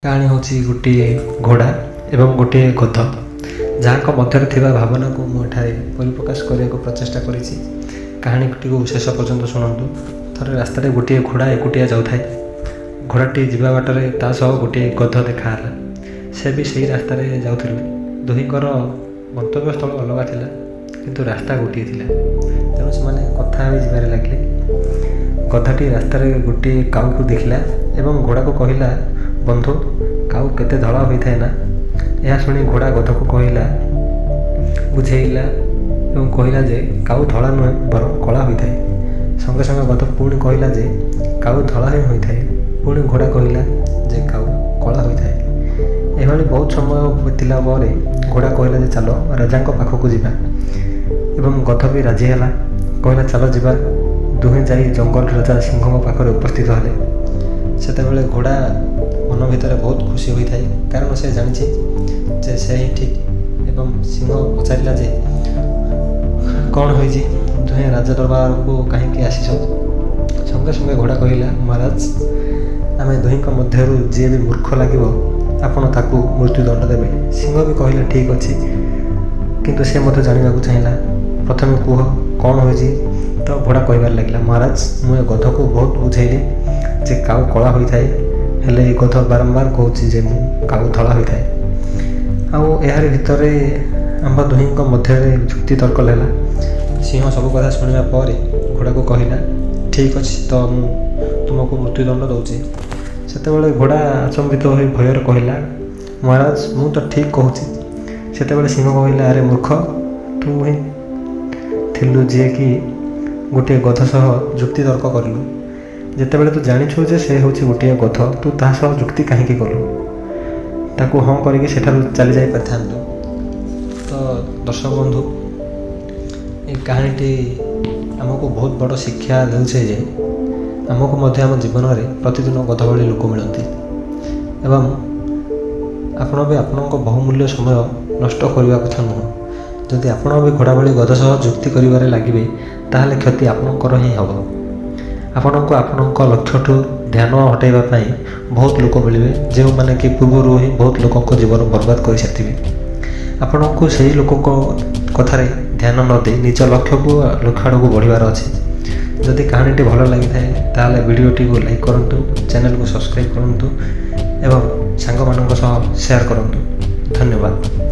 କାହାଣୀ ହେଉଛି ଗୋଟିଏ ଘୋଡ଼ା ଏବଂ ଗୋଟିଏ ଗଧ, ଯାହାଙ୍କ ମଧ୍ୟରେ ଥିବା ଭାବନାକୁ ମୁଁ ଏଠାରେ ପରିପ୍ରକାଶ କରିବାକୁ ପ୍ରଚେଷ୍ଟା କରିଛି। କାହାଣୀଟିକୁ ଶେଷ ପର୍ଯ୍ୟନ୍ତ ଶୁଣନ୍ତୁ। ଥରେ ରାସ୍ତାରେ ଗୋଟିଏ ଘୋଡ଼ା ଏକୁଟିଆ ଯାଉଥାଏ। ଘୋଡ଼ାଟି ଯିବା ବାଟରେ ତା ସହ ଗୋଟିଏ ଗଧ ଦେଖାହେଲା। ସେ ବି ସେହି ରାସ୍ତାରେ ଯାଉଥିଲେ। ଦୁହିଁଙ୍କର ଗନ୍ତବ୍ୟସ୍ଥଳ ଅଲଗା ଥିଲା, କିନ୍ତୁ ରାସ୍ତା ଗୋଟିଏ ଥିଲା। ତେଣୁ ସେମାନେ କଥା ହୋଇ ଯିବାରେ ଲାଗିଲେ। ଗଧଟି ରାସ୍ତାରେ ଗୋଟିଏ କାଉକୁ ଦେଖିଲା ଏବଂ ଘୋଡ଼ାକୁ କହିଲା, ବନ୍ଧୁ, କାଉ କେତେ ଧଳା ହୋଇଥାଏ ନା? ଏହା ଶୁଣି ଘୋଡ଼ା ଗଧକୁ ବୁଝେଇଲା ଏବଂ କହିଲା ଯେ କାଉ ଧଳା ନୁହେଁ, ବରଂ କଳା ହୋଇଥାଏ। ସଙ୍ଗେ ସଙ୍ଗେ ଗଧ ପୁଣି କହିଲା ଯେ କାଉ ଧଳା ହିଁ ହୋଇଥାଏ। ପୁଣି ଘୋଡ଼ା କହିଲା ଯେ କାଉ କଳା ହୋଇଥାଏ। ଏଭଳି ବହୁତ ସମୟ ବିତିଲା ପରେ ଘୋଡ଼ା କହିଲା ଯେ ଚାଲ ରାଜାଙ୍କ ପାଖକୁ ଯିବା, ଏବଂ ଗଧ ବି ରାଜି ହେଲା। କହିଲା ଚାଲ ଯିବା। ଦୁହେଁ ଯାଇ ଜଙ୍ଗଲ ରାଜା ସିଂହଙ୍କ ପାଖରେ ଉପସ୍ଥିତ ହେଲେ। ସେତେବେଳେ ଘୋଡ଼ା ମନ ଭିତରେ ବହୁତ ଖୁସି ହୋଇଥାଏ, କାରଣ ସେ ଜାଣିଛି ଯେ ସେ ହିଁ ଠିକ୍। ଏବଂ ସିଂହ ପଚାରିଲା ଯେ କ'ଣ ହୋଇଛି, ଦୁହେଁ ରାଜ ଦରବାରକୁ କାହିଁକି ଆସିଛ? ସଙ୍ଗେ ସଙ୍ଗେ ଘୋଡ଼ା କହିଲା, ମହାରାଜ, ଆମେ ଦୁହିଁଙ୍କ ମଧ୍ୟରୁ ଯିଏ ବି ମୂର୍ଖ ଲାଗିବ ଆପଣ ତାକୁ ମୃତ୍ୟୁଦଣ୍ଡ ଦେବେ। ସିଂହ ବି କହିଲା ଠିକ୍ ଅଛି, କିନ୍ତୁ ସେ ମଧ୍ୟ ଜାଣିବାକୁ ଚାହିଁଲା, ପ୍ରଥମେ କୁହ କ'ଣ ହୋଇଛି? ତ ଘୋଡ଼ା କହିବାରେ ଲାଗିଲା, ମହାରାଜ, ମୁଁ ଏ ଗଧକୁ ବହୁତ ବୁଝେଇଲି ଯେ କାଉ କଳା ହୋଇଥାଏ, ହେଲେ ଏ ଗଧ ବାରମ୍ବାର କହୁଛି ଯେ ମୁଁ କାଉ ଧଳା ହୋଇଥାଏ। ଆଉ ଏହାରି ଭିତରେ ଆମ୍ଭ ଦୁହିଁଙ୍କ ମଧ୍ୟରେ ଯୁକ୍ତି ତର୍କ ହେଲା। ସିଂହ ସବୁ କଥା ଶୁଣିବା ପରେ ଘୋଡ଼ାକୁ କହିଲା, ଠିକ୍ ଅଛି, ତ ମୁଁ ତୁମକୁ ମୃତ୍ୟୁଦଣ୍ଡ ଦେଉଛି। ସେତେବେଳେ ଘୋଡ଼ା ଆଚମ୍ବିତ ହୋଇ ଭୟରେ କହିଲା, ମହାରାଜ, ମୁଁ ତ ଠିକ୍ କହୁଛି। ସେତେବେଳେ ସିଂହ କହିଲା, ଆରେ ମୂର୍ଖ, ତୁ ହିଁ ଥିଲୁ ଯିଏକି ଗୋଟିଏ ଗଧ ସହ ଯୁକ୍ତି ତର୍କ କରିଲୁ। ଯେତେବେଳେ ତୁ ଜାଣିଛୁ ଯେ ସେ ହେଉଛି ଗୋଟିଏ ଗଧ, ତୁ ତାହା ସହ ଯୁକ୍ତି କାହିଁକି କଲୁ? ତାକୁ ହଁ କରିକି ସେଠାରୁ ଚାଲି ଯାଇ ପାରିଥାନ୍ତୁ। ତ ଦର୍ଶକ ବନ୍ଧୁ, ଏ କାହାଣୀଟି ଆମକୁ ବହୁତ ବଡ଼ ଶିକ୍ଷା ଦେଉଛି ଯେ ଆମକୁ ମଧ୍ୟ ଆମ ଜୀବନରେ ପ୍ରତିଦିନ ଗଧ ଭଳି ଲୋକ ମିଳନ୍ତି, ଏବଂ ଆପଣ ବି ଆପଣଙ୍କ ବହୁମୂଲ୍ୟ ସମୟ ନଷ୍ଟ କରିବା କଥା ନୁହଁ। ଯଦି ଆପଣ ବି ଘୋଡ଼ା ଭଳି ଗଧ ସହ ଯୁକ୍ତି କରିବାରେ ଲାଗିବେ, ତାହେଲେ କ୍ଷତି ଆପଣଙ୍କର ହିଁ ହେବ। ଆପଣଙ୍କୁ ଆପଣଙ୍କ ଲକ୍ଷ୍ୟଠୁ ଧ୍ୟାନ ହଟାଇବା ପାଇଁ ବହୁତ ଲୋକ ମିଳିବେ, ଯେଉଁମାନେ କି ପୂର୍ବରୁ ହିଁ ବହୁତ ଲୋକଙ୍କ ଜୀବନ ବର୍ବାଦ କରିସାରିଥିବେ। ଆପଣଙ୍କୁ ସେହି ଲୋକଙ୍କ କଥାରେ ଧ୍ୟାନ ନ ଦେଇ ନିଜ ଲକ୍ଷ୍ୟ ଆଡ଼କୁ ବଢ଼ିବାର ଅଛି। ଯଦି କାହାଣୀଟି ଭଲ ଲାଗିଥାଏ ତାହେଲେ ଭିଡ଼ିଓଟିକୁ ଲାଇକ୍ କରନ୍ତୁ, ଚ୍ୟାନେଲକୁ ସବସ୍କ୍ରାଇବ୍ କରନ୍ତୁ ଏବଂ ସାଙ୍ଗମାନଙ୍କ ସହ ସେୟାର କରନ୍ତୁ। ଧନ୍ୟବାଦ।